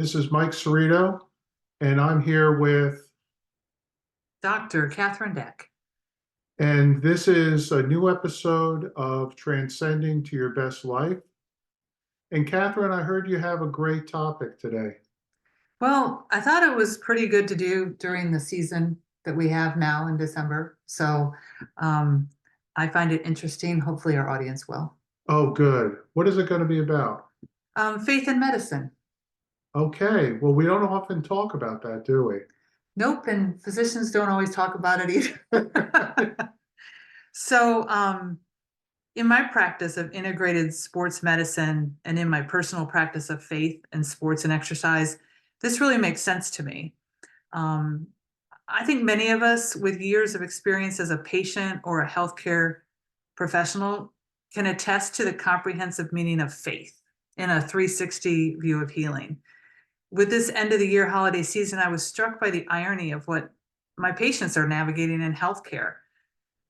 This is Mike Cerrito, and I'm here with, Dr. Catherine Deck. and this is a new episode of Transcending to Your Best Life. And Catherine, I heard you have a great topic today. Well, I thought it was pretty good to do during the season that we have now in December. So um, I find it interesting. Hopefully, our audience will. Oh, good. What is it going to be about? Faith in medicine. Okay, well, we don't often talk about that, do we? Nope, and physicians don't always talk about it either. So, in my practice of integrated sports medicine and in my personal practice of faith and sports and exercise, this really makes sense to me. Um, I think many of us with years of experience as a patient or a healthcare professional can attest to the comprehensive meaning of faith in a 360 view of healing. With this end of the year holiday season, I was struck by the irony of what my patients are navigating in healthcare.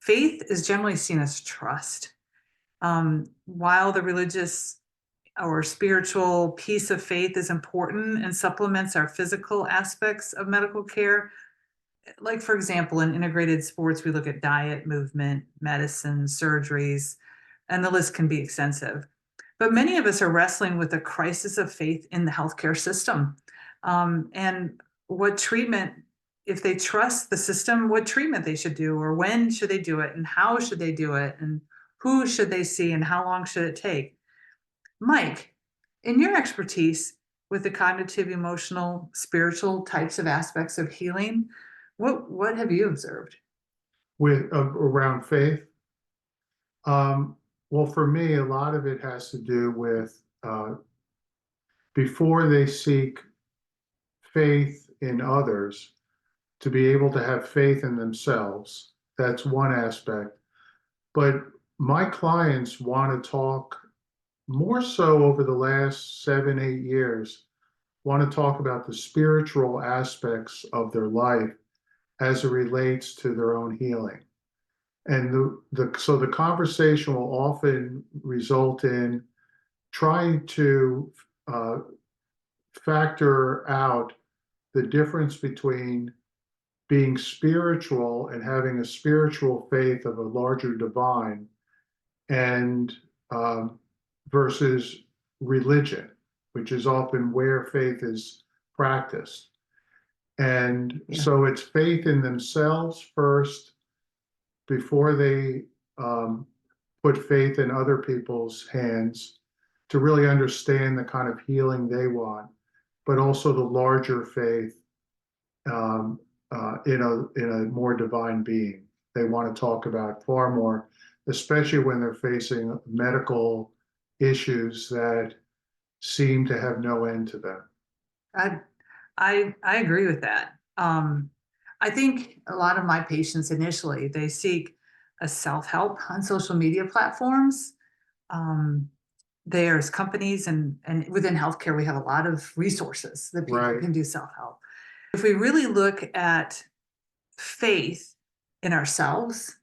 Faith is generally seen as trust, while the religious or spiritual piece of faith is important and supplements our physical aspects of medical care. Like, for example, in integrated sports, we look at diet, movement, medicine, surgeries, and the list can be extensive. But many of us are wrestling with a crisis of faith in the healthcare system. And what treatment, if they trust the system, what treatment they should do, or when should they do it, and how should they do it, and who should they see, and how long should it take? Mike, in your expertise with the cognitive, emotional, spiritual types of aspects of healing, what have you observed? With around faith. Well, for me, a lot of it has to do with before they seek faith in others, to be able to have faith in themselves. That's one aspect. But my clients want to talk more so over the last 7, 8 years, want to talk about the spiritual aspects of their life as it relates to their own healing. And so the conversation will often result in trying to uh, factor out the difference between being spiritual and having a spiritual faith of a larger divine and versus religion, which is often where faith is practiced. And Yeah. so it's faith in themselves first before they put faith in other people's hands to really understand the kind of healing they want, but also the larger faith um, in a more divine being. They want to talk about far more, especially when they're facing medical issues that seem to have no end to them. I I agree with that. I think a lot of my patients initially they seek a self-help on social media platforms. Um, there's companies and within healthcare we have a lot of resources that people Right, can do self-help. If we really look at faith in ourselves,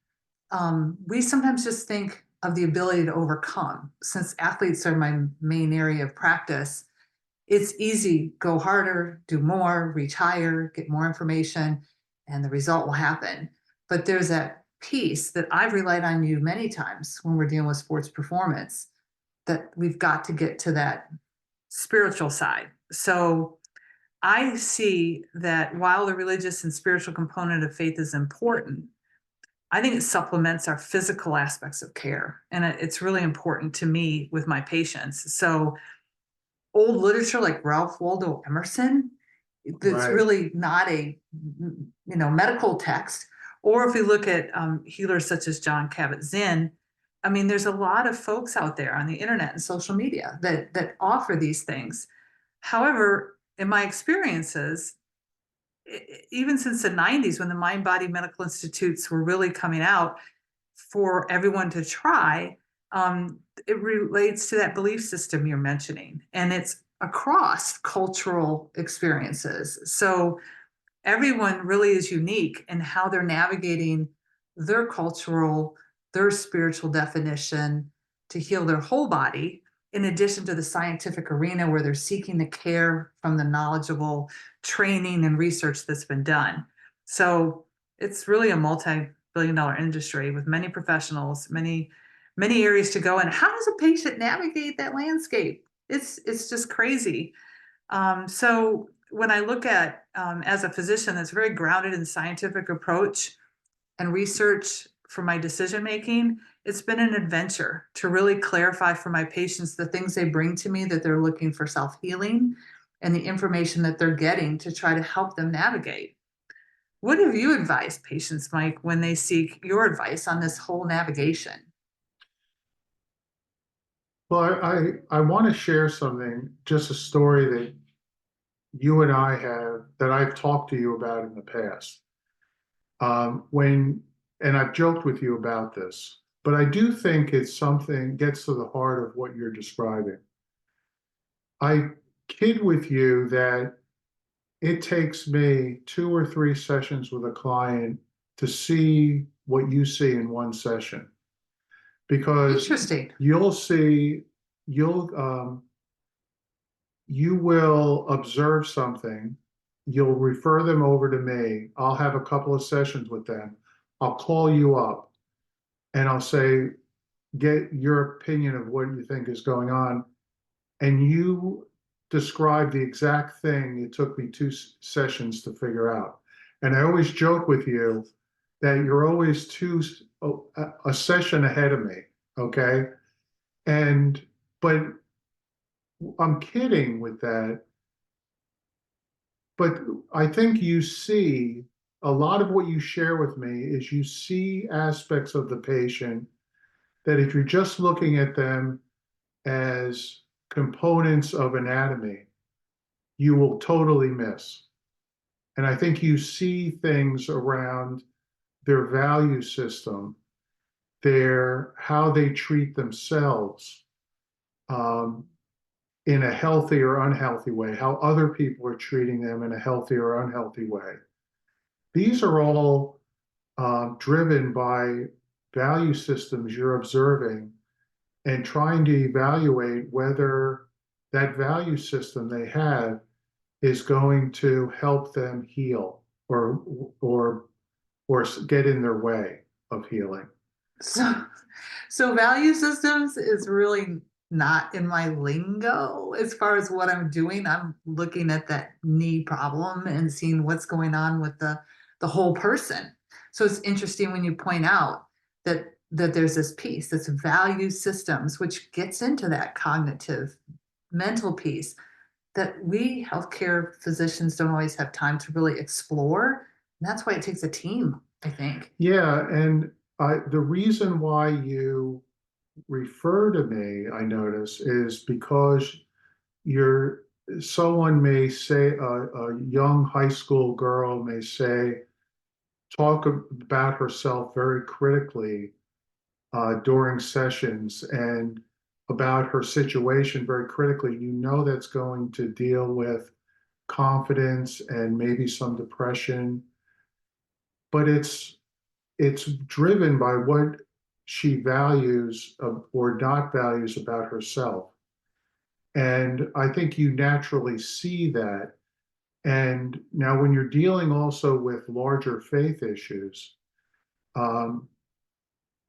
we sometimes just think of the ability to overcome. Since athletes are my main area of practice, it's easy, go harder, do more, reach higher, get more information, and the result will happen. But there's that piece that I've relied on you many times when we're dealing with sports performance, that we've got to get to that spiritual side. So I see that while the religious and spiritual component of faith is important, I think it supplements our physical aspects of care. And it's really important to me with my patients. So old literature like Ralph Waldo Emerson, that's right. really not a medical text. Or if we look at healers such as John Kabat-Zinn, I mean, there's a lot of folks out there on the internet and social media that offer these things. However, in my experiences, even since the 90s, when the Mind Body Medical Institutes were really coming out for everyone to try, it relates to that belief system you're mentioning, and it's across cultural experiences. So everyone really is unique in how they're navigating their cultural, their spiritual definition to heal their whole body in addition to the scientific arena where they're seeking the care from the knowledgeable training and research that's been done. So it's really a multi-billion-dollar industry with many professionals, many areas to go. And how does a patient navigate that landscape? It's just crazy. So when I look at, as a physician that's very grounded in scientific approach and research for my decision making, it's been an adventure to really clarify for my patients the things they bring to me that they're looking for self-healing and the information that they're getting to try to help them navigate. What have you advised patients, Mike, when they seek your advice on this whole navigation? Well, I want to share something, just a story that you and I have, that I've talked to you about in the past. And I've joked with you about this, but I do think it's something gets to the heart of what you're describing. I kid with you that it takes me 2 or 3 sessions with a client to see what you see in one session, because Interesting. you'll you will observe something, you'll refer them over to me, I'll have a couple of sessions with them, I'll call you up and I'll say, get your opinion of what you think is going on, and you describe the exact thing it took me 2 sessions to figure out. And I always joke with you that you're always a session ahead of me, okay? And but I'm kidding with that, but I think you see a lot of what you share with me is you see aspects of the patient that if you're just looking at them as components of anatomy, you will totally miss. And I think you see things around their value system, their how they treat themselves, um, in a healthy or unhealthy way, how other people are treating them in a healthy or unhealthy way. These are all driven by value systems you're observing and trying to evaluate whether that value system they have is going to help them heal or or get in their way of healing. So, so value systems is really not in my lingo as far as what I'm doing. I'm looking at that knee problem and seeing what's going on with the whole person. So it's interesting when you point out that there's this piece, this value systems, which gets into that cognitive mental piece that we healthcare physicians don't always have time to really explore. And that's why it takes a team, I think. Yeah, and the reason why you refer to me, I notice, is because you're someone may say a young high school girl may say talk about herself very critically during sessions and about her situation very critically. You know that's going to deal with confidence and maybe some depression, but it's driven by what she values or not values about herself. And I think you naturally see that. And now, when you're dealing also with larger faith issues, um,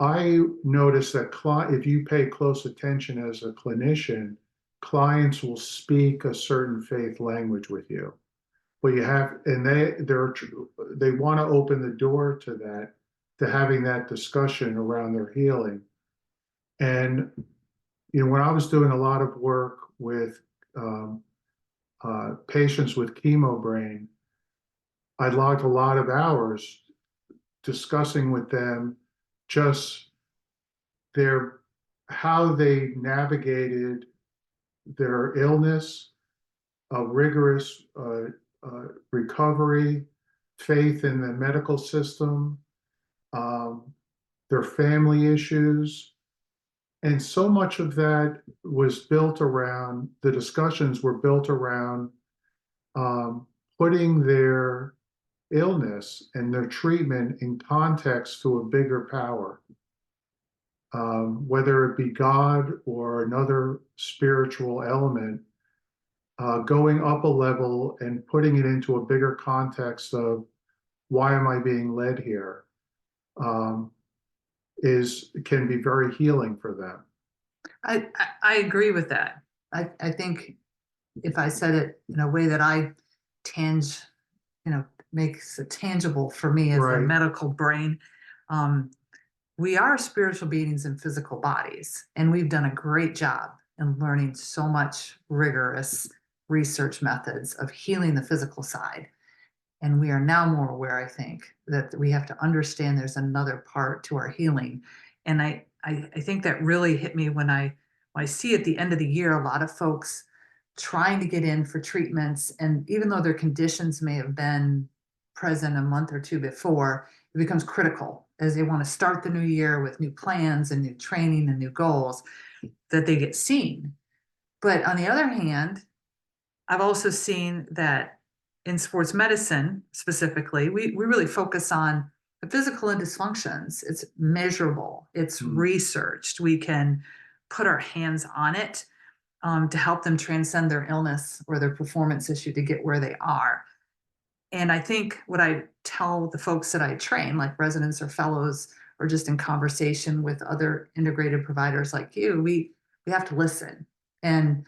I notice that if you pay close attention as a clinician, clients will speak a certain faith language with you. But you have, and they want to open the door to that, to having that discussion around their healing. And when I was doing a lot of work with um, patients with chemo brain, I logged a lot of hours discussing with them just their how they navigated their illness, a rigorous recovery, faith in the medical system, um, their family issues. And so much of that was built around, the discussions were built around putting their illness and their treatment in context to a bigger power. whether it be God or another spiritual element, going up a level and putting it into a bigger context of why am I being led here, um, can be very healing for them. I agree with that. I think if I said it in a way that I tange, makes it tangible for me as the Right. medical brain, um, we are spiritual beings in physical bodies, and we've done a great job in learning so much rigorous research methods of healing the physical side. And we are now more aware, I think, that we have to understand there's another part to our healing. And I think that really hit me when I see at the end of the year a lot of folks trying to get in for treatments. And even though their conditions may have been present a month or two before, it becomes critical as they want to start the new year with new plans and new training and new goals that they get seen. But on the other hand, I've also seen that in sports medicine specifically, we really focus on the physical and dysfunctions. It's measurable, it's researched. We can put our hands on it to help them transcend their illness or their performance issue to get where they are. And I think what I tell the folks that I train, like residents or fellows, or just in conversation with other integrated providers like you, we have to listen. And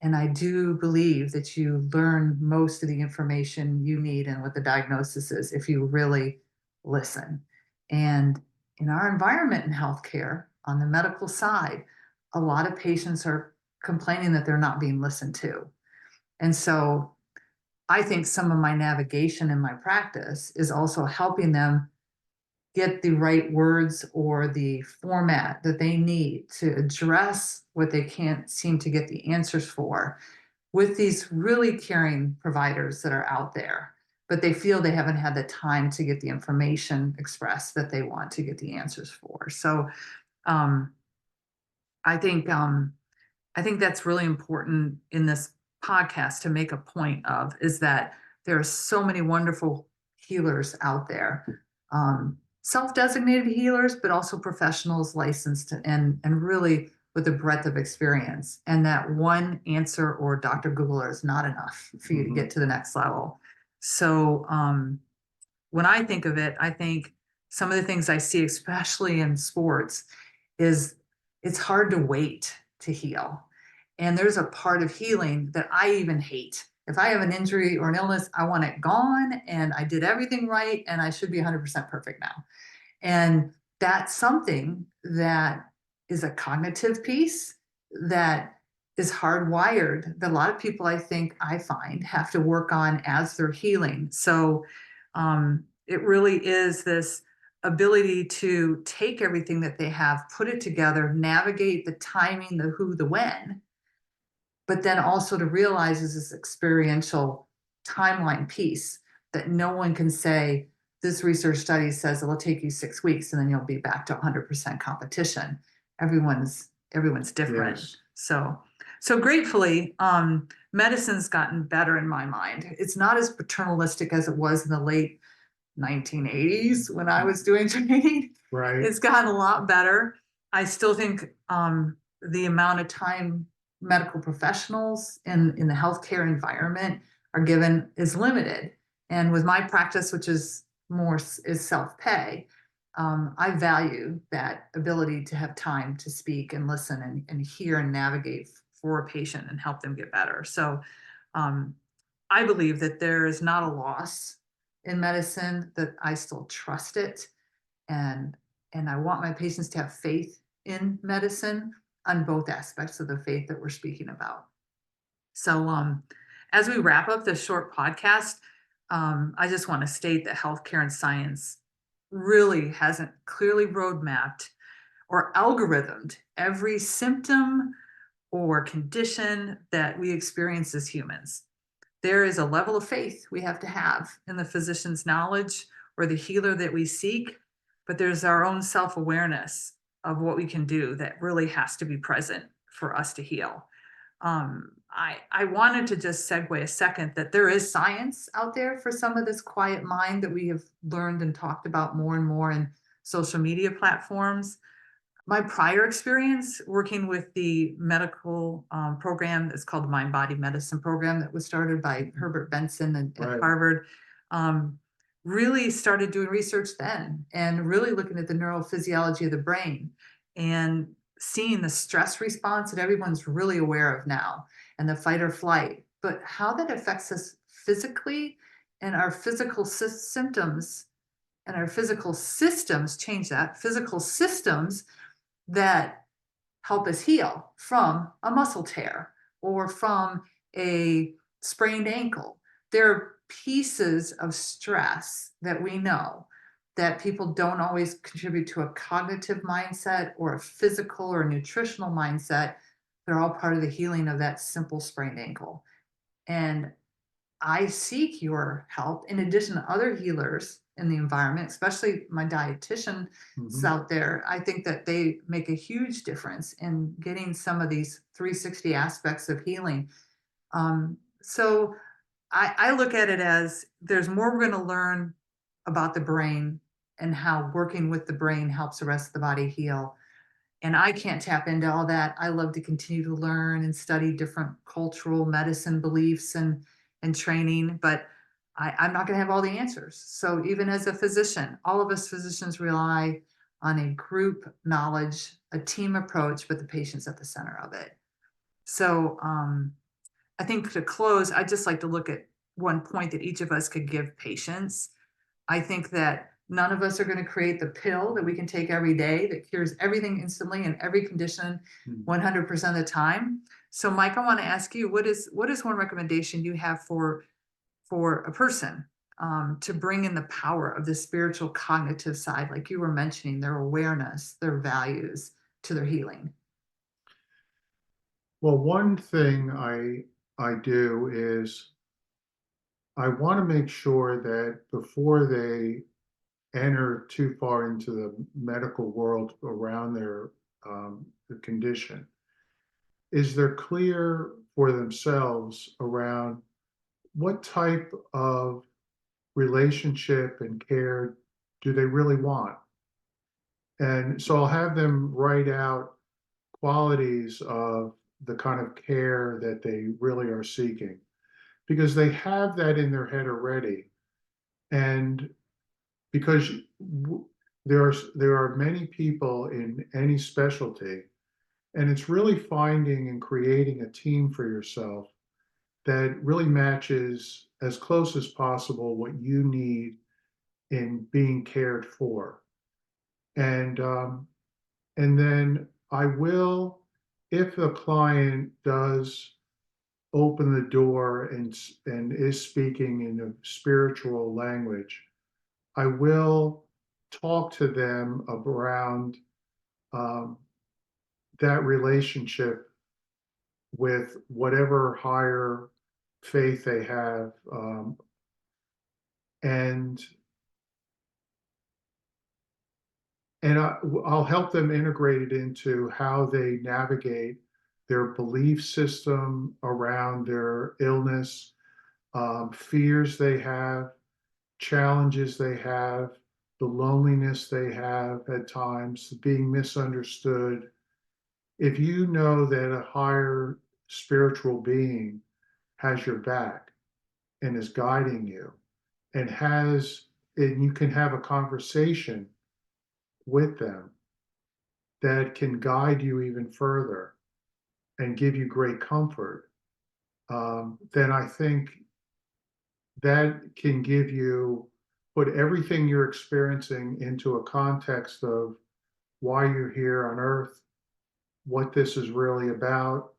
I do believe that you learn most of the information you need and what the diagnosis is if you really listen. And in our environment in healthcare, on the medical side, a lot of patients are complaining that they're not being listened to. And so I think some of my navigation in my practice is also helping them get the right words or the format that they need to address what they can't seem to get the answers for with these really caring providers that are out there, but they feel they haven't had the time to get the information expressed that they want to get the answers for. So um, I think I think that's really important in this podcast to make a point of is that there are so many wonderful healers out there, self-designated healers, but also professionals licensed and really with a breadth of experience. And that one answer or Dr. Googler is not enough for you to get to the next level. So when I think of it, I think some of the things I see, especially in sports, is it's hard to wait to heal. And there's a part of healing that I even hate. If I have an injury or an illness, I want it gone and I did everything right and I should be 100% perfect now. And that's something that is a cognitive piece that is hardwired that a lot of people I find have to work on as they're healing. So it really is this ability to take everything that they have, put it together, navigate the timing, the who, the when, but then also to realize is this experiential timeline piece that no one can say, this research study says it'll take you 6 weeks and then you'll be back to 100% competition. Everyone's different. Yes. So gratefully, medicine's gotten better in my mind. It's not as paternalistic as it was in the late 1980s when I was doing training. Right. It's gotten a lot better. I still think the amount of time medical professionals in the healthcare environment are given is limited. And with my practice, which is more is self-pay, I value that ability to have time to speak and listen and hear and navigate for a patient and help them get better. So I believe that there is not a loss in medicine, that I still trust it. And I want my patients to have faith in medicine on both aspects of the faith that we're speaking about. So as we wrap up this short podcast, I just want to state that healthcare and science really hasn't clearly roadmapped or algorithmed every symptom or condition that we experience as humans. There is a level of faith we have to have in the physician's knowledge or the healer that we seek, but there's our own self-awareness of what we can do that really has to be present for us to heal. I wanted to just segue a second that there is science out there for some of this quiet mind that we have learned and talked about more and more in social media platforms. My prior experience working with the medical program that's called the Mind Body Medicine Program that was started by Herbert Benson at Right. Harvard, um, really started doing research then and really looking at the neurophysiology of the brain and seeing the stress response that everyone's really aware of now and the fight or flight, but how that affects us physically and our physical symptoms and our physical systems change that physical systems that help us heal from a muscle tear or from a sprained ankle. There are pieces of stress that we know that people don't always contribute to a cognitive mindset or a physical or nutritional mindset. They're all part of the healing of that simple sprained ankle. And I seek your help in addition to other healers in the environment, especially my dietitians Mhm. out there. I think that they make a huge difference in getting some of these 360 aspects of healing. So I look at it as there's more we're going to learn about the brain and how working with the brain helps the rest of the body heal. And I can't tap into all that. I love to continue to learn and study different cultural medicine beliefs and training, but I'm not going to have all the answers. So even as a physician, all of us physicians rely on a group knowledge, a team approach, but the patient's at the center of it. So I think to close, I'd just like to look at one point that each of us could give patients. I think that none of us are going to create the pill that we can take every day that cures everything instantly in every condition Mhm. 100% of the time. So Mike, I want to ask you, what is one recommendation you have for a person to bring in the power of the spiritual cognitive side, like you were mentioning, their awareness, their values to their healing? Well, one thing I do is I want to make sure that before they enter too far into the medical world around the condition, is they're clear for themselves around what type of relationship and care do they really want. And so I'll have them write out qualities of the kind of care that they really are seeking because they have that in their head already. And because there are many people in any specialty, and it's really finding and creating a team for yourself that really matches as close as possible what you need in being cared for. And and then I will, if the client does open the door and is speaking in a spiritual language, I will talk to them around um, that relationship with whatever higher faith they have, and I'll help them integrate it into how they navigate their belief system around their illness, fears they have, challenges they have, the loneliness they have at times, being misunderstood. If you know that a higher spiritual being has your back and is guiding you and you can have a conversation with them that can guide you even further and give you great comfort, then I think that can put everything you're experiencing into a context of why you're here on earth, what this is really about,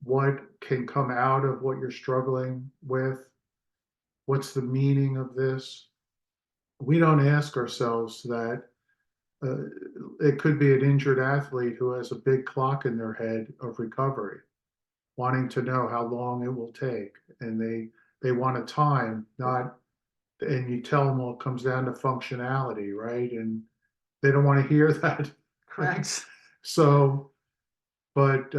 what can come out of what you're struggling with, what's the meaning of this. We don't ask ourselves that. Uh, it could be an injured athlete who has a big clock in their head of recovery, wanting to know how long it will take, and they want a time, not. And you tell them, well, it comes down to functionality, right? And they don't want to hear that. Correct. So, but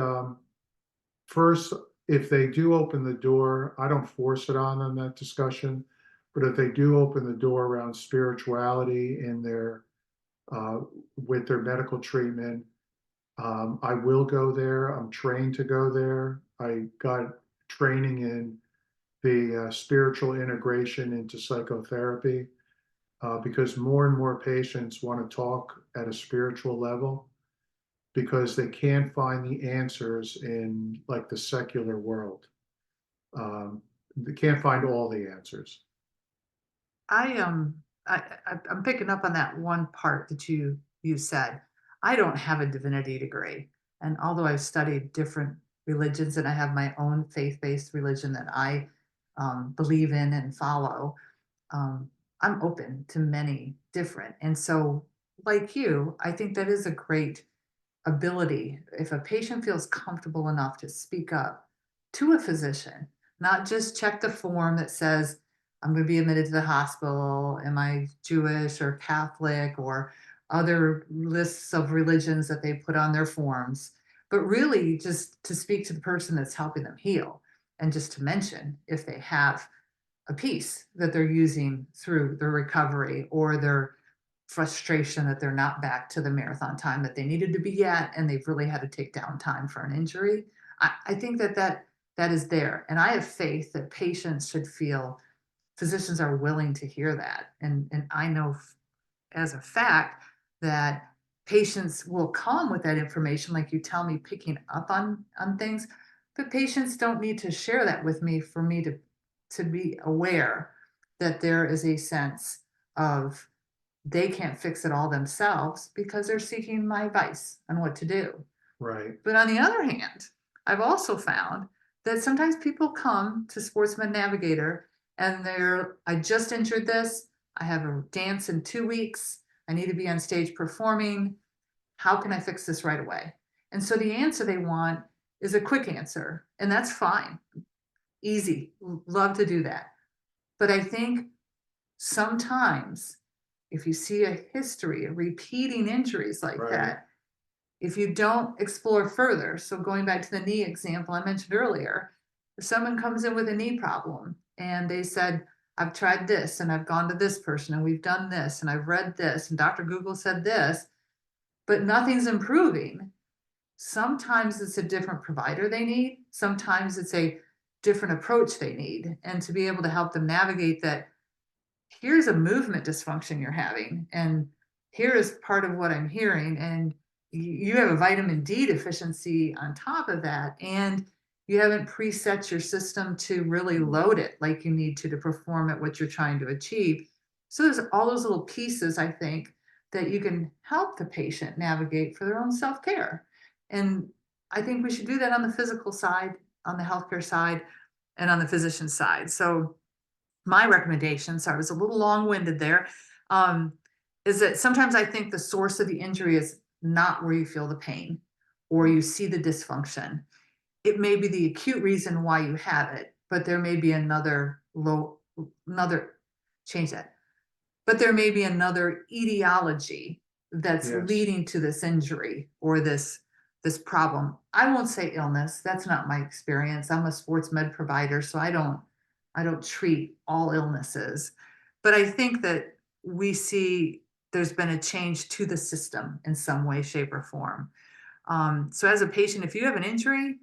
first, if they do open the door, I don't force it on them, that discussion. But if they do open the door around spirituality in their uh, with their medical treatment. I will go there. I'm trained to go there. I got training in the spiritual integration into psychotherapy because more and more patients want to talk at a spiritual level because they can't find the answers in like the secular world. Um, they can't find all the answers. I'm picking up on that one part that you said. I don't have a divinity degree, and although I've studied different religions and I have my own faith-based religion that I believe in and follow, um, I'm open to many different. And so, like you, I think that is a great ability. If a patient feels comfortable enough to speak up to a physician, not just check the form that says, I'm going to be admitted to the hospital, am I Jewish or Catholic, or other lists of religions that they put on their forms, but really just to speak to the person that's helping them heal, and just to mention if they have a piece that they're using through their recovery or their frustration that they're not back to the marathon time that they needed to be at, and they've really had to take down time for an injury. I think that is there. And I have faith that patients should feel physicians are willing to hear that. And I know as a fact that patients will come with that information, like you tell me, picking up on things, but patients don't need to share that with me for me to be aware that there is a sense of they can't fix it all themselves because they're seeking my advice on what to do. Right. But on the other hand, I've also found that sometimes people come to Sportsman Navigator and I just injured this. I have a dance in 2 weeks. I need to be on stage performing. How can I fix this right away? And so the answer they want is a quick answer, and that's fine. Easy. Love to do that. But I think sometimes if you see a history of repeating injuries like Right. that, if you don't explore further, so going back to the knee example I mentioned earlier, if someone comes in with a knee problem and they said, I've tried this and I've gone to this person and we've done this and I've read this and Dr. Google said this, but nothing's improving. Sometimes it's a different provider they need. Sometimes it's a different approach they need. And to be able to help them navigate that, here's a movement dysfunction you're having, and here is part of what I'm hearing, and you have a vitamin D deficiency on top of that, and you haven't preset your system to really load it like you need to perform at what you're trying to achieve. So there's all those little pieces, I think, that you can help the patient navigate for their own self-care. And I think we should do that on the physical side, on the healthcare side, and on the physician side. So my recommendation, sorry, I was a little long-winded there, um, is that sometimes I think the source of the injury is not where you feel the pain or you see the dysfunction. It may be the acute reason why you have it, but there may be another, change that, but there may be another etiology that's Yes. leading to this injury or this problem. I won't say illness. That's not my experience. I'm a sports med provider, so I don't treat all illnesses. But I think that we see there's been a change to the system in some way, shape, or form. So as a patient, if you have an injury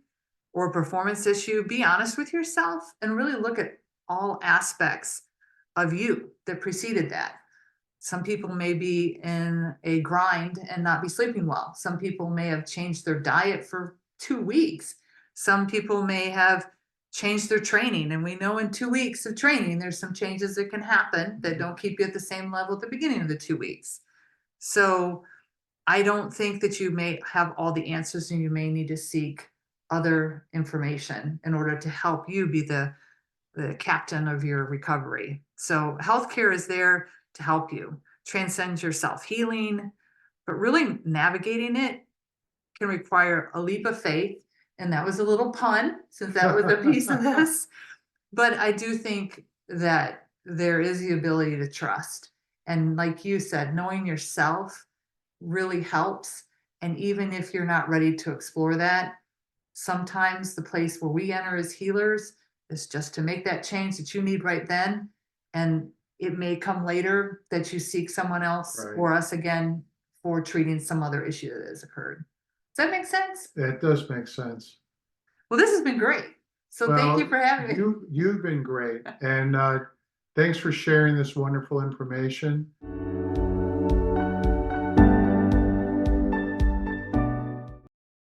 or a performance issue, be honest with yourself and really look at all aspects of you that preceded that. Some people may be in a grind and not be sleeping well. Some people may have changed their diet for 2 weeks. Some people may have changed their training. And we know in 2 weeks of training, there's some changes that can happen that don't keep you at the same level at the beginning of the 2 weeks. So I don't think that you may have all the answers and you may need to seek other information in order to help you be the captain of your recovery. So healthcare is there to help you transcend your self-healing, but really navigating it can require a leap of faith. And that was a little pun since that was a piece of this. But I do think that there is the ability to trust. And like you said, knowing yourself really helps. And even if you're not ready to explore that, sometimes the place where we enter as healers is just to make that change that you need right then. And it may come later that you seek someone else Right. or us again for treating some other issue that has occurred. Does that make sense? That does make sense. Well, this has been great. So thank you for having me. You've been great, and thanks for sharing this wonderful information.